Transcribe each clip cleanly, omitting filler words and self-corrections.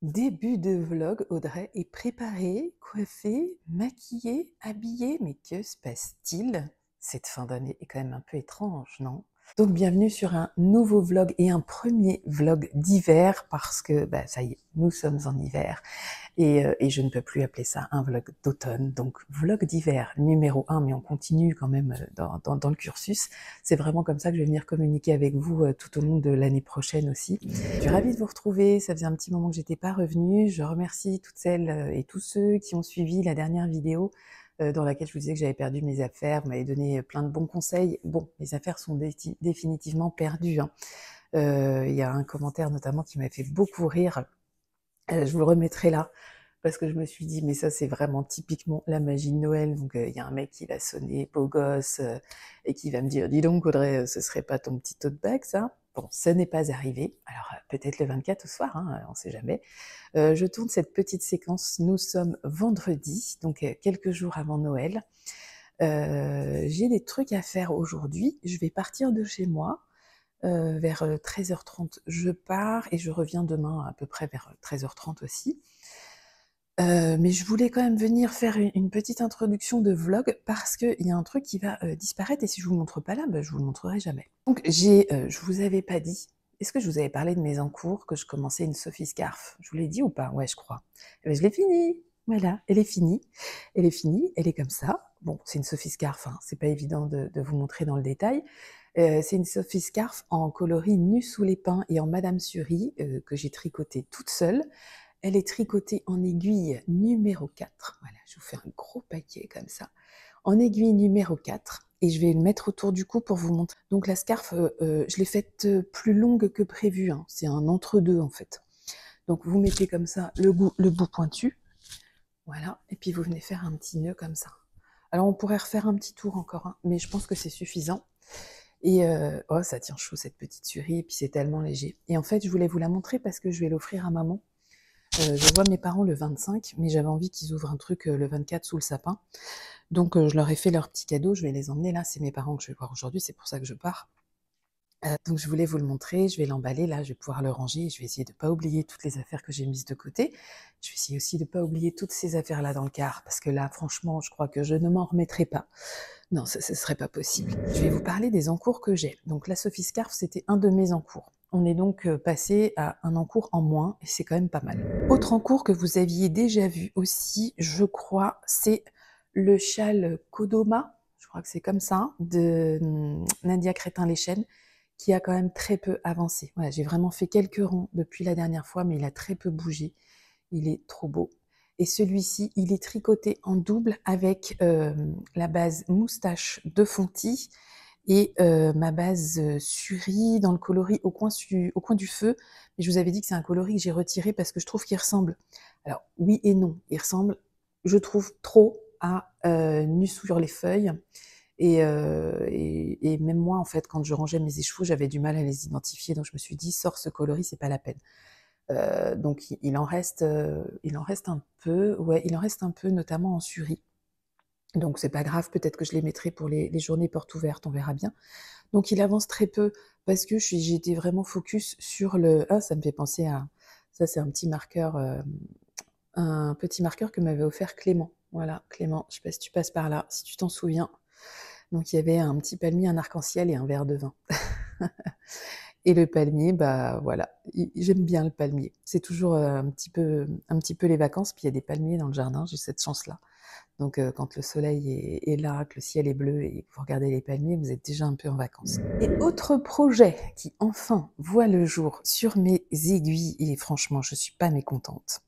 Début de vlog, Audrey est préparée, coiffée, maquillée, habillée, mais que se passe-t-il? Cette fin d'année est quand même un peu étrange, non? Donc bienvenue sur un nouveau vlog et un premier vlog d'hiver parce que ça y est, nous sommes en hiver et je ne peux plus appeler ça un vlog d'automne. Donc vlog d'hiver numéro 1, mais on continue quand même dans le cursus. C'est vraiment comme ça que je vais venir communiquer avec vous tout au long de l'année prochaine aussi. Je suis ravie de vous retrouver, ça faisait un petit moment que j'étais pas revenue. Je remercie toutes celles et tous ceux qui ont suivi la dernière vidéo dans laquelle je vous disais que j'avais perdu mes affaires. Vous m'avez donné plein de bons conseils. Bon, mes affaires sont définitivement perdues, hein. Il y a un commentaire notamment qui m'a fait beaucoup rire. Je vous le remettrai là, parce que je me suis dit, mais ça c'est vraiment typiquement la magie de Noël. Donc il y a un mec qui va sonner, beau gosse, et qui va me dire, dis donc Audrey, ce serait pas ton petit tote bag ça? Bon, ce n'est pas arrivé. Alors peut-être le 24 au soir, hein, on sait jamais. Je tourne cette petite séquence, nous sommes vendredi, donc quelques jours avant Noël. J'ai des trucs à faire aujourd'hui, je vais partir de chez moi, vers 13h30 je pars et je reviens demain à peu près vers 13h30 aussi. Mais je voulais quand même venir faire une petite introduction de vlog parce qu'il y a un truc qui va disparaître et si je vous le montre pas là, je vous le montrerai jamais. Donc je vous avais pas dit, est-ce que je vous avais parlé de mes encours, que je commençais une Sophie Scarf? Je vous l'ai dit ou pas? Ouais, je crois. Eh ben, je l'ai finie. Voilà, elle est finie. Elle est finie, elle est comme ça. Bon, c'est une Sophie Scarf, hein, c'est pas évident de vous montrer dans le détail. C'est une Sophie Scarf en coloris nu sous les pins et en Madame Curie que j'ai tricoté toute seule. Elle est tricotée en aiguille numéro 4. Voilà, je vous fais un gros paquet comme ça. En aiguille numéro 4. Et je vais le mettre autour du cou pour vous montrer. Donc la scarf, je l'ai faite plus longue que prévu, hein. C'est un entre-deux en fait. Donc vous mettez comme ça le bout pointu. Voilà. Et puis vous venez faire un petit nœud comme ça. Alors on pourrait refaire un petit tour encore, hein, mais je pense que c'est suffisant. Et oh, ça tient chaud cette petite surie, et puis c'est tellement léger. Et en fait, je voulais vous la montrer parce que je vais l'offrir à maman. Je vois mes parents le 25, mais j'avais envie qu'ils ouvrent un truc le 24 sous le sapin. Donc je leur ai fait leur petit cadeau, je vais les emmener là, c'est mes parents que je vais voir aujourd'hui, c'est pour ça que je pars. Donc je voulais vous le montrer, je vais l'emballer là, je vais pouvoir le ranger, je vais essayer de ne pas oublier toutes les affaires que j'ai mises de côté. Je vais essayer aussi de ne pas oublier toutes ces affaires-là dans le car, parce que là, franchement, je crois que je ne m'en remettrai pas. Non, ce serait pas possible. Je vais vous parler des encours que j'ai. Donc la Sophie Scarf, c'était un de mes encours. On est donc passé à un encours en moins, et c'est quand même pas mal. Autre encours que vous aviez déjà vu aussi, je crois, c'est le châle Kodoma, je crois que c'est comme ça, de Nadia Crétin-Léchenne, qui a quand même très peu avancé. Voilà, j'ai vraiment fait quelques ronds depuis la dernière fois, mais il a très peu bougé. Il est trop beau. Et celui-ci, il est tricoté en double avec la base moustache de Fonty et ma base Suri dans le coloris au coin du feu. Mais je vous avais dit que c'est un coloris que j'ai retiré parce que je trouve qu'il ressemble. Alors oui et non, il ressemble, je trouve, trop à Nu sur les feuilles. Et même moi, en fait, quand je rangeais mes écheveaux, j'avais du mal à les identifier. Donc je me suis dit, sors ce coloris, c'est pas la peine. Donc il en reste un peu, ouais, il en reste un peu, notamment en Suri. Donc c'est pas grave, peut-être que je les mettrai pour les journées portes ouvertes, on verra bien. Donc il avance très peu parce que j'ai été vraiment focus sur le. Ah, ça me fait penser à ça, c'est un petit marqueur que m'avait offert Clément. Voilà, Clément, je sais pas si tu passes par là, si tu t'en souviens. Donc il y avait un petit palmier, un arc-en-ciel et un verre de vin. Et le palmier, bah voilà, j'aime bien le palmier. C'est toujours un petit peu les vacances, puis il y a des palmiers dans le jardin, j'ai cette chance-là. Donc quand le soleil est là, que le ciel est bleu et que vous regardez les palmiers, vous êtes déjà un peu en vacances. Et autre projet qui enfin voit le jour sur mes aiguilles, et franchement, je suis pas mécontente,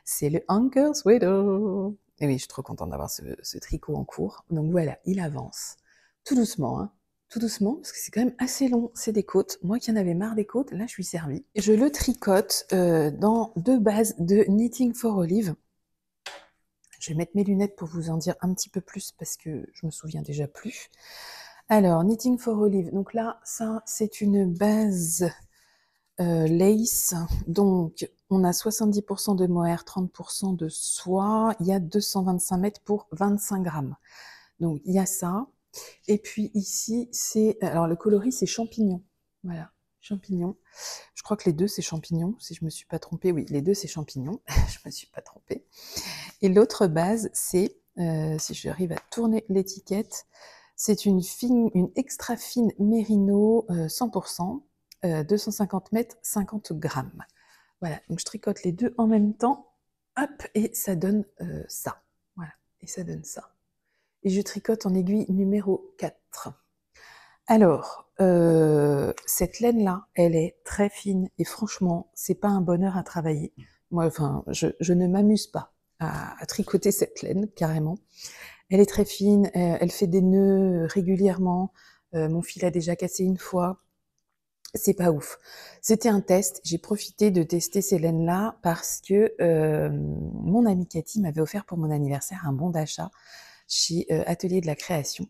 c'est le Anchor Sweater. Et oui, je suis trop contente d'avoir ce tricot en cours. Donc voilà, il avance. Tout doucement, hein. Tout doucement, parce que c'est quand même assez long, c'est des côtes. Moi qui en avais marre des côtes, là je suis servie. Je le tricote dans deux bases de Knitting for Olive. Je vais mettre mes lunettes pour vous en dire un petit peu plus parce que je me souviens déjà plus. Alors, Knitting for Olive, donc là, ça c'est une base lace, donc on a 70% de mohair, 30% de soie, il y a 225 mètres pour 25 grammes. Donc il y a ça, et puis ici, alors le coloris c'est champignon, voilà, champignons. Je crois que les deux c'est champignons, si je me suis pas trompée. Oui, les deux c'est champignons, je me suis pas trompée. Et l'autre base, c'est, si j'arrive à tourner l'étiquette, c'est une extra fine Mérino 100%, 250 mètres, 50 grammes. Voilà, donc je tricote les deux en même temps, hop, et ça donne ça. Voilà, et ça donne ça. Et je tricote en aiguille numéro 4. Alors, cette laine-là, elle est très fine et franchement, c'est pas un bonheur à travailler. Moi, enfin, je ne m'amuse pas à tricoter cette laine, carrément. Elle est très fine, elle fait des nœuds régulièrement. Mon fil a déjà cassé une fois. C'est pas ouf. C'était un test. J'ai profité de tester ces laines-là parce que mon amie Cathy m'avait offert pour mon anniversaire un bon d'achat chez Atelier de la Création.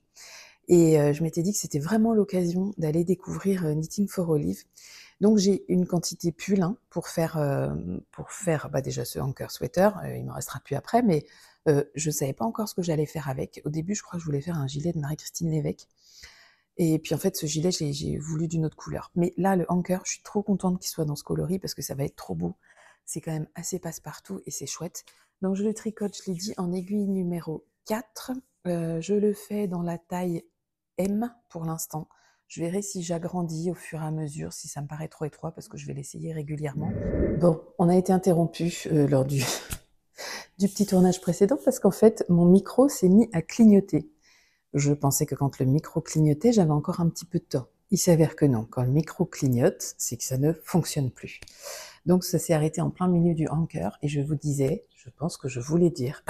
Et je m'étais dit que c'était vraiment l'occasion d'aller découvrir Knitting for Olive. Donc j'ai une quantité pull pour faire déjà ce anchor sweater. Il m'en restera plus après, mais je savais pas encore ce que j'allais faire avec. Au début, je crois que je voulais faire un gilet de Marie-Christine Lévesque. Et puis en fait, ce gilet, j'ai voulu d'une autre couleur. Mais là, le anchor, je suis trop contente qu'il soit dans ce coloris parce que ça va être trop beau. C'est quand même assez passe-partout et c'est chouette. Donc je le tricote, je l'ai dit, en aiguille numéro 4. Je le fais dans la taille M pour l'instant. Je verrai si j'agrandis au fur et à mesure, si ça me paraît trop étroit, parce que je vais l'essayer régulièrement. Bon, on a été interrompu lors du petit tournage précédent, parce qu'en fait, mon micro s'est mis à clignoter. Je pensais que quand le micro clignotait, j'avais encore un petit peu de temps. Il s'avère que non, quand le micro clignote, c'est que ça ne fonctionne plus. Donc ça s'est arrêté en plein milieu du anchor, et je vous disais, je pense que je voulais dire,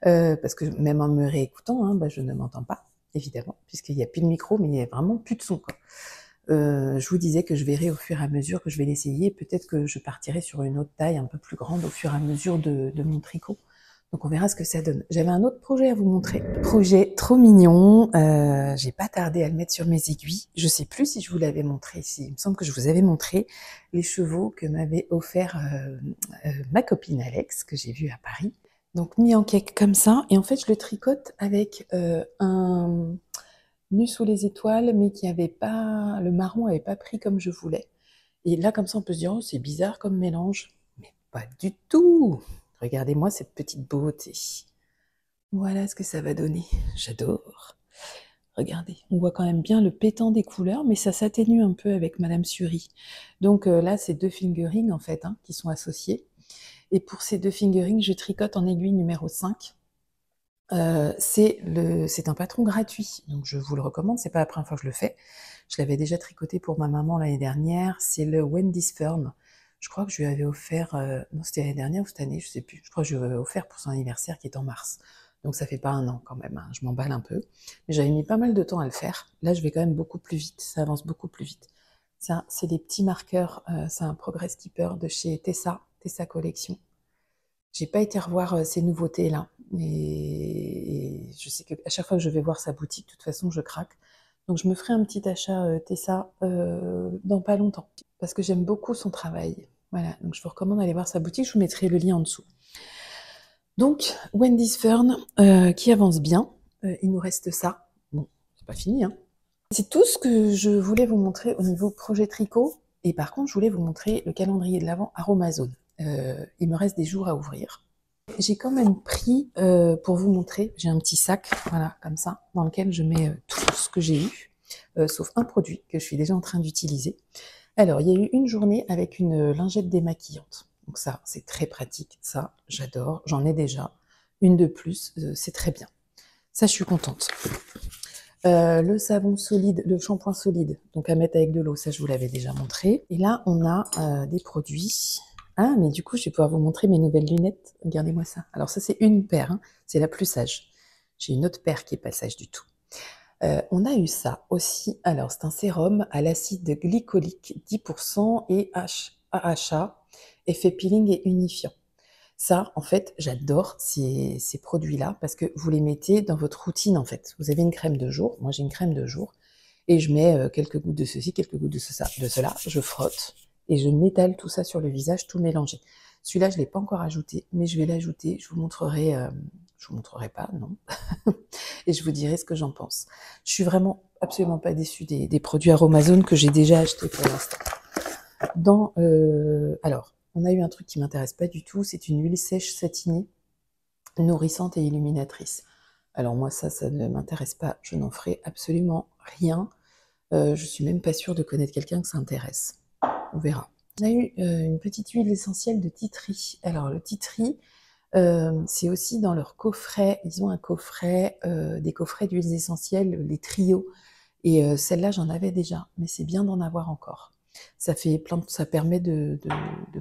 parce que même en me réécoutant, je ne m'entends pas, évidemment, puisqu'il n'y a plus de micro, mais il n'y a vraiment plus de son, quoi. Je vous disais que je verrai au fur et à mesure que je vais l'essayer, peut-être que je partirai sur une autre taille un peu plus grande au fur et à mesure de mon tricot. Donc on verra ce que ça donne. J'avais un autre projet à vous montrer. Projet trop mignon, j'ai pas tardé à le mettre sur mes aiguilles. Je sais plus si je vous l'avais montré ici. Il me semble que je vous avais montré les chevaux que m'avait offert ma copine Alex, que j'ai vu à Paris. Donc mis en cake comme ça, et en fait je le tricote avec un nu sous les étoiles, mais qui avait pas, le marron avait pas pris comme je voulais. Et là comme ça on peut se dire, oh c'est bizarre comme mélange, mais pas du tout. Regardez-moi cette petite beauté. Voilà ce que ça va donner, j'adore. Regardez, on voit quand même bien le pétant des couleurs, mais ça s'atténue un peu avec Madame Suri. Donc là c'est 2 fingerings en fait, qui sont associés. Et pour ces 2 fingerings, je tricote en aiguille numéro 5. C'est un patron gratuit, donc je vous le recommande, c'est pas la première fois que je le fais. Je l'avais déjà tricoté pour ma maman l'année dernière, c'est le Wendy's Fern. Je crois que je lui avais offert, non c'était l'année dernière ou cette année, je sais plus, je crois que je lui avais offert pour son anniversaire qui est en mars. Donc ça fait pas un an quand même, je m'emballe un peu. Mais j'avais mis pas mal de temps à le faire. Là je vais quand même beaucoup plus vite, ça avance beaucoup plus vite. Ça, c'est des petits marqueurs, c'est un Progress Keeper de chez Tessa Collection. J'ai pas été revoir ces nouveautés-là. Et je sais qu'à chaque fois que je vais voir sa boutique, de toute façon, je craque. Donc je me ferai un petit achat Tessa dans pas longtemps, parce que j'aime beaucoup son travail. Voilà, donc je vous recommande d'aller voir sa boutique, je vous mettrai le lien en dessous. Donc, Wendy's Fern, qui avance bien. Il nous reste ça. Bon, c'est pas fini, C'est tout ce que je voulais vous montrer au niveau projet tricot. Et par contre, je voulais vous montrer le calendrier de l'Avent Aromazone. Il me reste des jours à ouvrir. J'ai quand même pris, pour vous montrer, j'ai un petit sac, voilà, comme ça, dans lequel je mets tout ce que j'ai eu, sauf un produit que je suis déjà en train d'utiliser. Alors, il y a eu une journée avec une lingette démaquillante. Donc ça, c'est très pratique, ça, j'adore, j'en ai déjà. Une de plus, c'est très bien. Ça, je suis contente. Le savon solide, le shampoing solide, donc à mettre avec de l'eau, ça je vous l'avais déjà montré. Et là, on a des produits. Ah, mais du coup, je vais pouvoir vous montrer mes nouvelles lunettes. Regardez-moi ça. Alors ça, c'est une paire, c'est la plus sage. J'ai une autre paire qui est pas sage du tout. On a eu ça aussi. Alors, c'est un sérum à l'acide glycolique 10% et AHA, effet peeling et unifiant. Ça, en fait, j'adore ces produits-là parce que vous les mettez dans votre routine, en fait. Vous avez une crème de jour, moi j'ai une crème de jour, et je mets quelques gouttes de ceci, quelques gouttes de cela, je frotte, et je m'étale tout ça sur le visage, tout mélangé. Celui-là, je ne l'ai pas encore ajouté, mais je vais l'ajouter. Je vous montrerai, je vous montrerai pas, non. Et je vous dirai ce que j'en pense. Je suis vraiment absolument pas déçue des produits Aromazone que j'ai déjà achetés pour l'instant. Alors, on a eu un truc qui m'intéresse pas du tout, c'est une huile sèche satinée, nourrissante et illuminatrice. Alors moi, ça ne m'intéresse pas, je n'en ferai absolument rien. Je suis même pas sûre de connaître quelqu'un que ça intéresse. On verra. On a eu une petite huile essentielle de tea tree. Alors le tea tree, c'est aussi dans leur coffret. Ils ont un coffret, des coffrets d'huiles essentielles, les trios. Et celle-là, j'en avais déjà, mais c'est bien d'en avoir encore. Ça permet de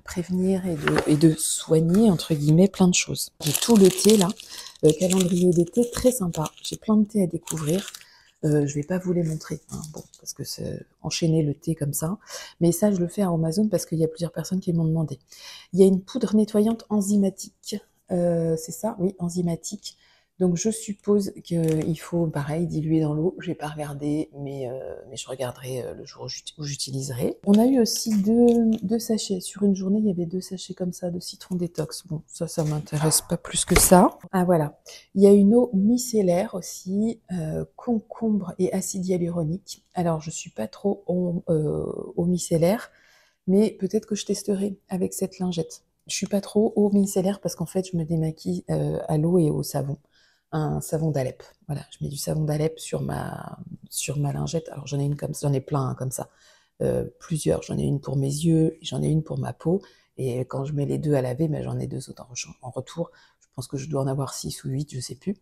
prévenir et de soigner, entre guillemets, plein de choses. J'ai tout le thé là, calendrier des thés, très sympa. J'ai plein de thés à découvrir. Je vais pas vous les montrer, hein, bon, parce que c'est enchaîner le thé comme ça. Mais ça, je le fais à Amazon parce qu'il y a plusieurs personnes qui m'ont demandé. Il y a une poudre nettoyante enzymatique. C'est ça, oui, enzymatique. Donc je suppose qu'il faut, pareil, diluer dans l'eau. J'ai pas regardé, mais je regarderai le jour où j'utiliserai. On a eu aussi deux sachets. Sur une journée, il y avait 2 sachets comme ça de citron détox. Bon, ça m'intéresse pas plus que ça. Ah voilà. Il y a une eau micellaire aussi, concombre et acide hyaluronique. Alors je suis pas trop eau micellaire, mais peut-être que je testerai avec cette lingette. Je suis pas trop eau micellaire parce qu'en fait, je me démaquille à l'eau et au savon. Un savon d'Alep. Voilà, je mets du savon d'Alep sur ma lingette. Alors j'en ai une comme ça, j'en ai plein hein, comme ça. Plusieurs. J'en ai une pour mes yeux, j'en ai une pour ma peau. Et quand je mets les deux à laver, ben, j'en ai 2 autres en retour. Je pense que je dois en avoir 6 ou 8, je sais plus.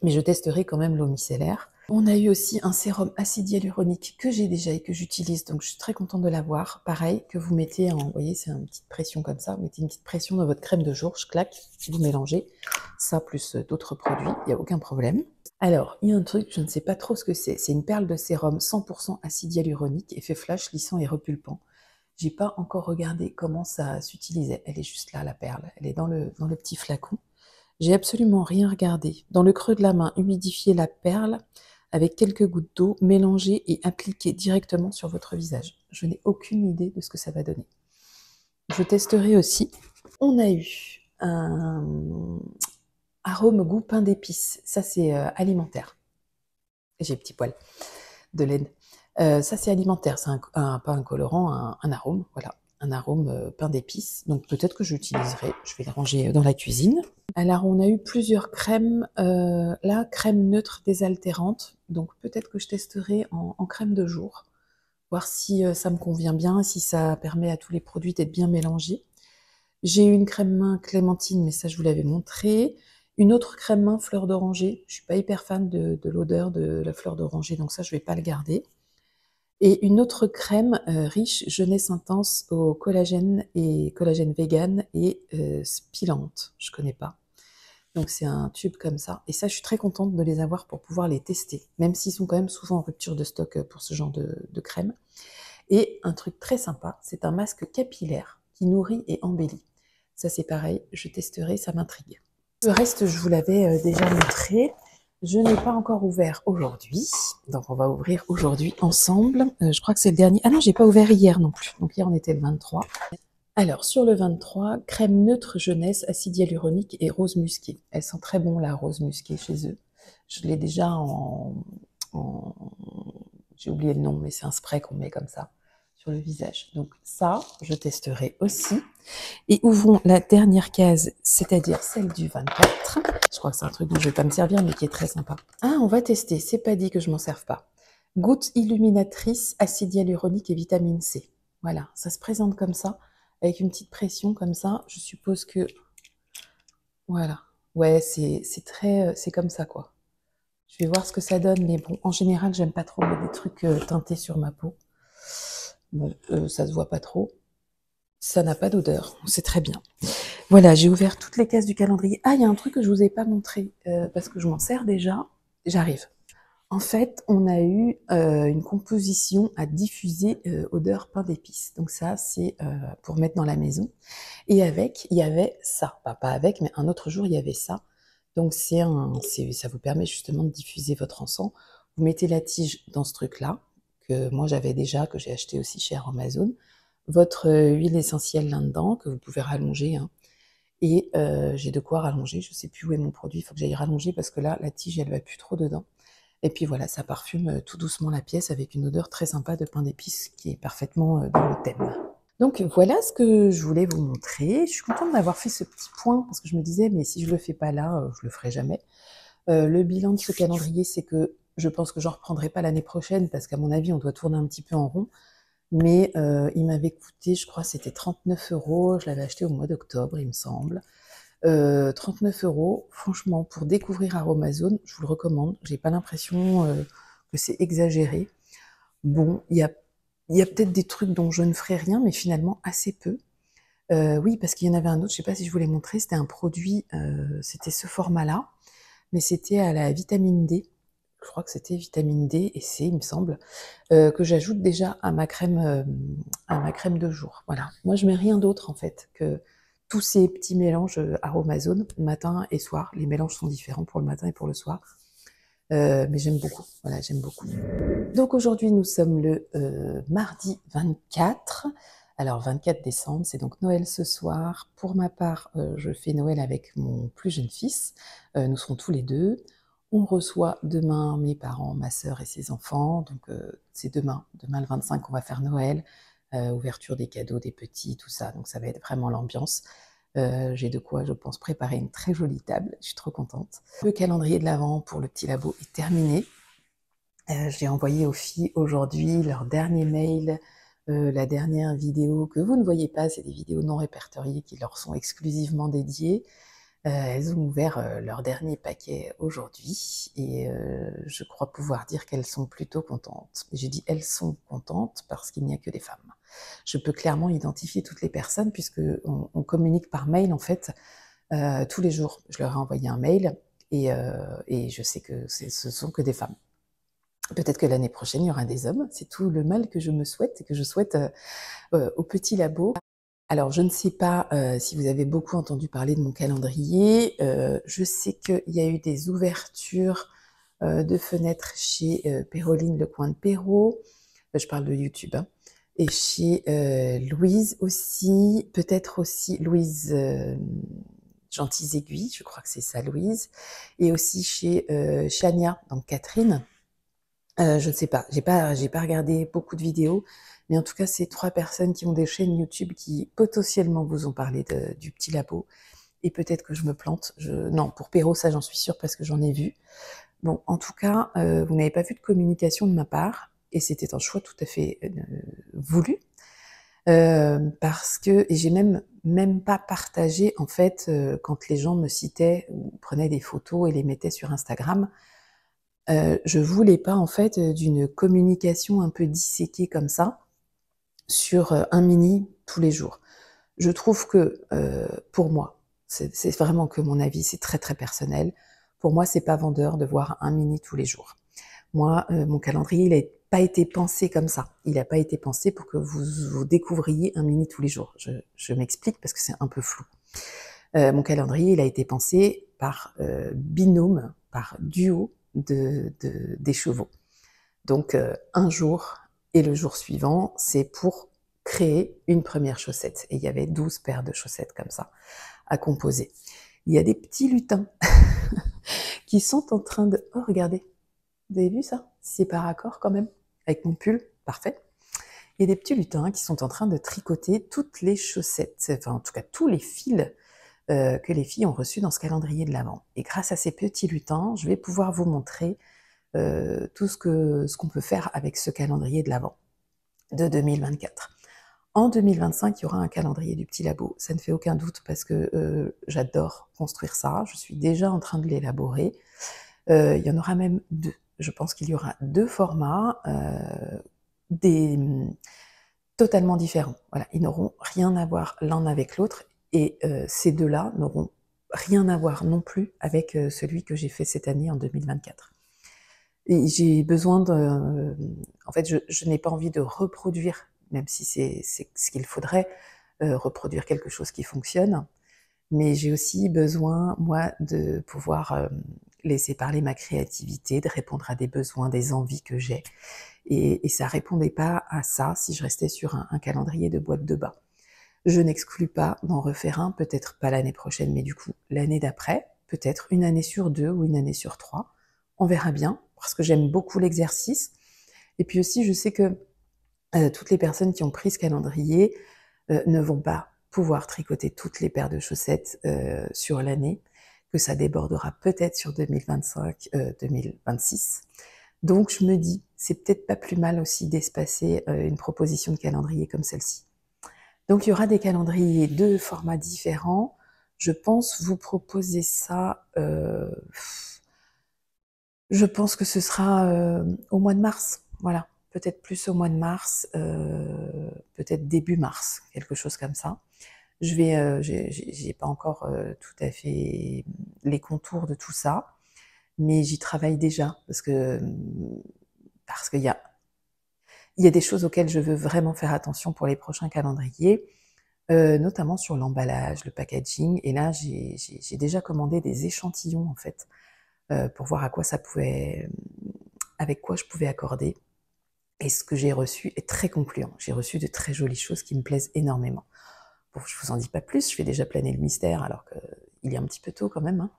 Mais je testerai quand même l'eau micellaire. On a eu aussi un sérum acide hyaluronique que j'ai déjà et que j'utilise, donc je suis très contente de l'avoir. Pareil, que vous mettez en, vous voyez, c'est une petite pression comme ça, vous mettez une petite pression dans votre crème de jour, je claque, vous mélangez ça plus d'autres produits, il n'y a aucun problème. Alors, il y a un truc, je ne sais pas trop ce que c'est une perle de sérum 100% acide hyaluronique, effet flash, lissant et repulpant. J'ai pas encore regardé comment ça s'utilisait, elle est juste là, la perle, elle est dans le petit flacon. J'ai absolument rien regardé. Dans le creux de la main, humidifiez la perle avec quelques gouttes d'eau, mélangez et appliquez directement sur votre visage. Je n'ai aucune idée de ce que ça va donner. Je testerai aussi. On a eu un arôme goût pain d'épices. Ça, c'est alimentaire. J'ai petit poil de laine. Ça, c'est alimentaire. C'est pas un colorant, un arôme. Voilà. Un arôme pain d'épices. Donc peut-être que j'utiliserai. Je vais les ranger dans la cuisine. Alors, on a eu plusieurs crèmes. Là, crème neutre désaltérante. Donc, peut-être que je testerai en crème de jour. Voir si ça me convient bien, si ça permet à tous les produits d'être bien mélangés. J'ai eu une crème main clémentine, mais ça, je vous l'avais montré. Une autre crème main fleur d'oranger. Je suis pas hyper fan de l'odeur de la fleur d'oranger, donc ça, je vais pas le garder. Et une autre crème riche, jeunesse intense au collagène et collagène vegan et spilante. Je connais pas. Donc c'est un tube comme ça. Et ça, je suis très contente de les avoir pour pouvoir les tester, même s'ils sont quand même souvent en rupture de stock pour ce genre de crème. Et un truc très sympa, c'est un masque capillaire qui nourrit et embellit. Ça c'est pareil, je testerai, ça m'intrigue. Le reste, je vous l'avais déjà montré. Je n'ai pas encore ouvert aujourd'hui, donc on va ouvrir aujourd'hui ensemble. Je crois que c'est le dernier. Ah non, j'ai pas ouvert hier non plus. Donc hier on était le 23. Alors, sur le 23, crème neutre jeunesse, acide hyaluronique et rose musquée. Elle sent très bon, la rose musquée, chez eux. Je l'ai déjà j'ai oublié le nom, mais c'est un spray qu'on met comme ça sur le visage. Donc ça, je testerai aussi. Et ouvrons la dernière case, c'est-à-dire celle du 24. Je crois que c'est un truc dont je ne vais pas me servir, mais qui est très sympa. Ah, on va tester, c'est pas dit que je m'en serve pas. Goutte illuminatrice, acide hyaluronique et vitamine C. Voilà, ça se présente comme ça. Avec une petite pression comme ça, je suppose que... Voilà. Ouais, c'est comme ça, quoi. Je vais voir ce que ça donne, mais bon, en général, j'aime pas trop mettre des trucs teintés sur ma peau. Bon, ça se voit pas trop. Ça n'a pas d'odeur, c'est très bien. Voilà, j'ai ouvert toutes les cases du calendrier. Ah, il y a un truc que je vous ai pas montré, parce que je m'en sers déjà. J'arrive. En fait, on a eu une composition à diffuser odeur pain d'épices. Donc ça, c'est pour mettre dans la maison. Et avec, il y avait ça. Pas avec, mais un autre jour, il y avait ça. Donc ça vous permet justement de diffuser votre encens. Vous mettez la tige dans ce truc-là, que moi j'avais déjà, que j'ai acheté aussi chez Amazon. votre huile essentielle là-dedans, que vous pouvez rallonger, hein, et j'ai de quoi rallonger. Je sais plus où est mon produit, il faut que j'aille rallonger parce que là, la tige, elle va plus trop dedans. Et puis voilà, ça parfume tout doucement la pièce avec une odeur très sympa de pain d'épices qui est parfaitement dans le thème. Donc voilà ce que je voulais vous montrer. Je suis contente d'avoir fait ce petit point parce que je me disais, mais si je le fais pas là, je le ferai jamais. Le bilan de ce calendrier, c'est que je pense que j'en reprendrai pas l'année prochaine parce qu'à mon avis, on doit tourner un petit peu en rond. Mais il m'avait coûté, je crois, c'était 39 €. Je l'avais acheté au mois d'octobre, il me semble. 39 €, franchement, pour découvrir Aromazone, je vous le recommande. J'ai pas l'impression que c'est exagéré. Bon, il y a peut-être des trucs dont je ne ferai rien, mais finalement assez peu. Oui, parce qu'il y en avait un autre, je sais pas si je vous l'ai montré, c'était un produit, c'était ce format-là, mais c'était à la vitamine D. Je crois que c'était vitamine D et C, il me semble, que j'ajoute déjà à ma crème de jour. Voilà. Moi, je mets rien d'autre en fait que tous ces petits mélanges Aromazone, matin et soir. Les mélanges sont différents pour le matin et pour le soir. Mais j'aime beaucoup. Voilà, j'aime beaucoup. Donc aujourd'hui, nous sommes le mardi 24. Alors 24 décembre, c'est donc Noël ce soir. Pour ma part, je fais Noël avec mon plus jeune fils. Nous serons tous les deux. On reçoit demain mes parents, ma sœur et ses enfants. Donc c'est demain le 25, on va faire Noël. Ouverture des cadeaux, des petits, tout ça. Donc ça va être vraiment l'ambiance. J'ai de quoi, je pense, préparer une très jolie table. Je suis trop contente. Le calendrier de l'Avent pour le petit labo est terminé. J'ai envoyé aux filles aujourd'hui leur dernier mail, la dernière vidéo que vous ne voyez pas, c'est des vidéos non répertoriées qui leur sont exclusivement dédiées. Elles ont ouvert leur dernier paquet aujourd'hui et je crois pouvoir dire qu'elles sont plutôt contentes. J'ai dit elles sont contentes parce qu'il n'y a que des femmes. Je peux clairement identifier toutes les personnes puisque on communique par mail en fait tous les jours. Je leur ai envoyé un mail et je sais que ce sont que des femmes. Peut-être que l'année prochaine, il y aura des hommes. C'est tout le mal que je me souhaite et que je souhaite au petit labo. Alors, je ne sais pas si vous avez beaucoup entendu parler de mon calendrier. Je sais qu'il y a eu des ouvertures de fenêtres chez Péroline, le coin de Perrault. Je parle de YouTube. Hein. Et chez Louise aussi, peut-être aussi Louise Gentils Aiguilles, je crois que c'est ça, Louise. Et aussi chez Chania, donc Catherine. Je ne sais pas, j'ai pas regardé beaucoup de vidéos, mais en tout cas, c'est 3 personnes qui ont des chaînes YouTube qui potentiellement vous ont parlé du petit labo. Et peut-être que je me plante. Non, pour Perrault, ça j'en suis sûre parce que j'en ai vu. Bon, en tout cas, vous n'avez pas vu de communication de ma part, et c'était un choix tout à fait voulu, parce que et j'ai même pas partagé en fait quand les gens me citaient ou prenaient des photos et les mettaient sur Instagram. Je voulais pas en fait d'une communication un peu disséquée comme ça sur un mini tous les jours. Je trouve que pour moi, c'est vraiment que mon avis, c'est très très personnel. Pour moi, c'est pas vendeur de voir un mini tous les jours. Moi, mon calendrier, il n'a pas été pensé comme ça. Il n'a pas été pensé pour que vous découvriez un mini tous les jours. Je m'explique parce que c'est un peu flou. Mon calendrier, il a été pensé par binôme, par duo des chevaux. Donc un jour et le jour suivant, c'est pour créer une première chaussette. Et il y avait 12 paires de chaussettes comme ça à composer. Il y a des petits lutins qui sont en train de... Oh, regardez, vous avez vu ça? C'est par accord quand même, avec mon pull, parfait. Il y a des petits lutins qui sont en train de tricoter toutes les chaussettes, enfin en tout cas tous les fils que les filles ont reçus dans ce calendrier de l'Avent. Et grâce à ces petits lutins, je vais pouvoir vous montrer tout ce qu'on peut faire avec ce calendrier de l'Avent de 2024. En 2025, il y aura un calendrier du petit labo, ça ne fait aucun doute parce que j'adore construire ça, je suis déjà en train de l'élaborer. Il y en aura même 2. Je pense qu'il y aura 2 formats totalement différents. Voilà, ils n'auront rien à voir l'un avec l'autre et ces 2-là n'auront rien à voir non plus avec celui que j'ai fait cette année en 2024. Et j'ai besoin de... En fait, je n'ai pas envie de reproduire, même si c'est ce qu'il faudrait, reproduire quelque chose qui fonctionne, mais j'ai aussi besoin, moi, de pouvoir laisser parler ma créativité, de répondre à des besoins, des envies que j'ai. Et ça répondait pas à ça si je restais sur un calendrier de boîte de bain. Je n'exclus pas d'en refaire un, peut-être pas l'année prochaine, mais du coup l'année d'après, peut-être une année sur 2 ou une année sur 3. On verra bien, parce que j'aime beaucoup l'exercice. Et puis aussi, je sais que toutes les personnes qui ont pris ce calendrier ne vont pas pouvoir tricoter toutes les paires de chaussettes sur l'année, que ça débordera peut-être sur 2025, 2026. Donc je me dis, c'est peut-être pas plus mal aussi d'espacer une proposition de calendrier comme celle-ci. Donc il y aura des calendriers de formats différents. Je pense vous proposer ça, je pense que ce sera au mois de mars, voilà. Peut-être plus au mois de mars, peut-être début mars, quelque chose comme ça. Je vais, j'ai pas encore tout à fait les contours de tout ça, mais j'y travaille déjà parce qu'il y a des choses auxquelles je veux vraiment faire attention pour les prochains calendriers, notamment sur l'emballage, le packaging. Et là, j'ai déjà commandé des échantillons en fait pour voir à quoi ça pouvait, avec quoi je pouvais accorder. Et ce que j'ai reçu est très concluant. J'ai reçu de très jolies choses qui me plaisent énormément. Bon, je vous en dis pas plus, je fais déjà planer le mystère alors qu'il est un petit peu tôt quand même, hein.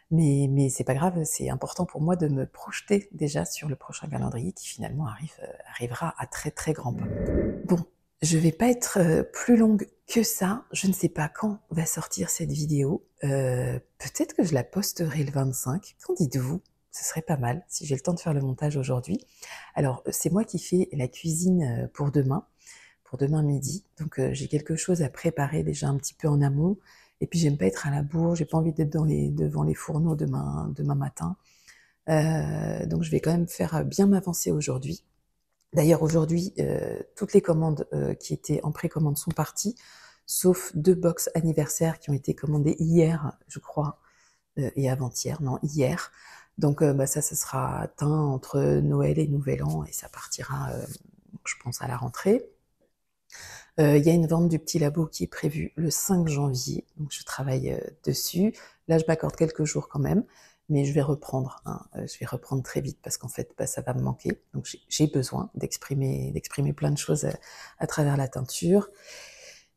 Mais c'est pas grave, c'est important pour moi de me projeter déjà sur le prochain calendrier qui finalement arrivera à très très grands pas. Bon, je vais pas être plus longue que ça. Je ne sais pas quand va sortir cette vidéo. Peut-être que je la posterai le 25. Qu'en dites-vous? Ce serait pas mal si j'ai le temps de faire le montage aujourd'hui. Alors, c'est moi qui fais la cuisine pour demain midi. Donc, j'ai quelque chose à préparer déjà un petit peu en amont. Et puis, j'aime pas être à la bourre. J'ai pas envie d'être devant les fourneaux demain matin. Donc, je vais quand même faire bien m'avancer aujourd'hui. D'ailleurs, aujourd'hui, toutes les commandes qui étaient en précommande sont parties, sauf 2 box anniversaires qui ont été commandées hier, je crois, et avant-hier, non, hier. Donc, ça sera atteint entre Noël et Nouvel An et ça partira, je pense, à la rentrée. Il y a une vente du petit labo qui est prévue le 5 janvier, donc je travaille dessus. Là, je m'accorde quelques jours quand même, mais je vais reprendre, hein, je vais reprendre très vite parce qu'en fait, ça va me manquer. Donc j'ai besoin d'exprimer plein de choses à travers la teinture.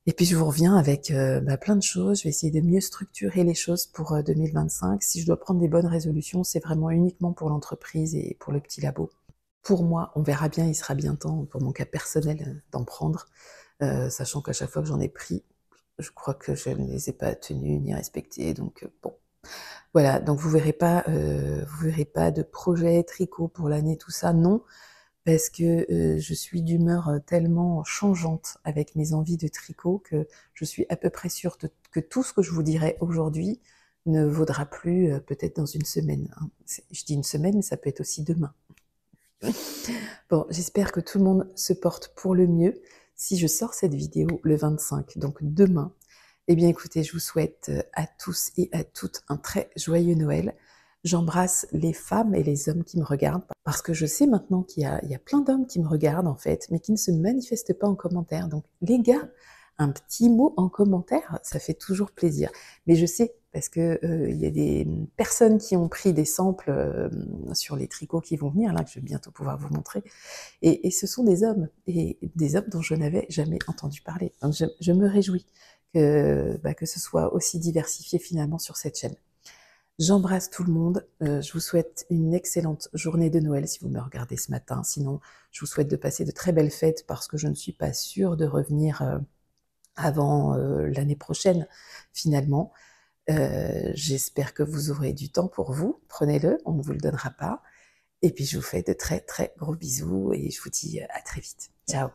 Et puis je vous reviens avec plein de choses. Je vais essayer de mieux structurer les choses pour 2025. Si je dois prendre des bonnes résolutions, c'est vraiment uniquement pour l'entreprise et pour le petit labo. Pour moi, on verra bien, il sera bien temps, pour mon cas personnel, d'en prendre. Sachant qu'à chaque fois que j'en ai pris, je crois que je ne les ai pas tenus ni respectés, donc bon. Voilà, donc vous verrez pas de projet tricot pour l'année, tout ça, non, parce que je suis d'humeur tellement changeante avec mes envies de tricot que je suis à peu près sûre que tout ce que je vous dirai aujourd'hui ne vaudra plus peut-être dans une semaine, hein. Je dis une semaine, mais ça peut être aussi demain. Bon, j'espère que tout le monde se porte pour le mieux. Si je sors cette vidéo le 25, donc demain, eh bien écoutez, je vous souhaite à tous et à toutes un très joyeux Noël. J'embrasse les femmes et les hommes qui me regardent, parce que je sais maintenant qu'il y a plein d'hommes qui me regardent en fait, mais qui ne se manifestent pas en commentaire. Donc les gars, un petit mot en commentaire, ça fait toujours plaisir. Mais je sais, parce que il y a des personnes qui ont pris des samples sur les tricots qui vont venir, là, que je vais bientôt pouvoir vous montrer, et ce sont des hommes, et des hommes dont je n'avais jamais entendu parler. Donc je me réjouis que ce soit aussi diversifié finalement sur cette chaîne. J'embrasse tout le monde, je vous souhaite une excellente journée de Noël si vous me regardez ce matin. Sinon, je vous souhaite de passer de très belles fêtes parce que je ne suis pas sûre de revenir avant l'année prochaine finalement. J'espère que vous aurez du temps pour vous, prenez-le, on ne vous le donnera pas. Et puis je vous fais de très très gros bisous et je vous dis à très vite. Ciao.